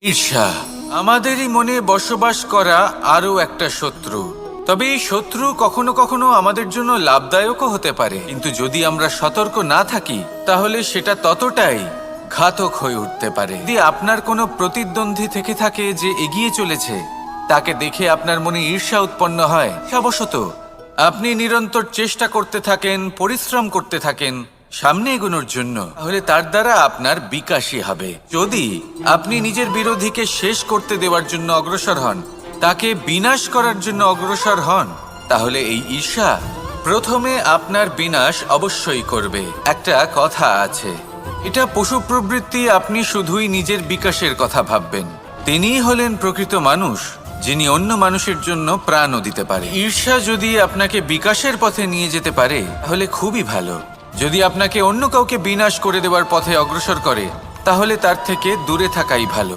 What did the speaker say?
ঈর্ষা আমাদেরই মনে বসবাস করা আরও একটা শত্রু। তবে এই শত্রু কখনো কখনো আমাদের জন্য লাভদায়কও হতে পারে, কিন্তু যদি আমরা সতর্ক না থাকি তাহলে সেটা ততটাই ঘাতক হয়ে উঠতে পারে। যদি আপনার কোনো প্রতিদ্বন্দ্বী থেকে থাকে যে এগিয়ে চলেছে, তাকে দেখে আপনার মনে ঈর্ষা উৎপন্ন হয়, স্ববশত আপনি নিরন্তর চেষ্টা করতে থাকেন, পরিশ্রম করতে থাকেন সামনে এগোনোর জন্য, তাহলে তার দ্বারা আপনার বিকাশই হবে। যদি আপনি নিজের বিরোধীকে শেষ করতে দেওয়ার জন্য অগ্রসর হন, তাকে বিনাশ করার জন্য অগ্রসর হন, তাহলে এই ঈর্ষা প্রথমে আপনার বিনাশ অবশ্যই করবে। একটা কথা আছে, এটা পশু প্রবৃত্তি, আপনি শুধুই নিজের বিকাশের কথা ভাববেন। তিনিই হলেন প্রকৃত মানুষ, যিনি অন্য মানুষের জন্য প্রাণও দিতে পারে। ঈর্ষা যদি আপনাকে বিকাশের পথে নিয়ে যেতে পারে তাহলে খুবই ভালো। যদি আপনাকে অন্য কাউকে বিনাশ করে দেওয়ার পথে অগ্রসর করে তাহলে তার থেকে দূরে থাকাই ভালো।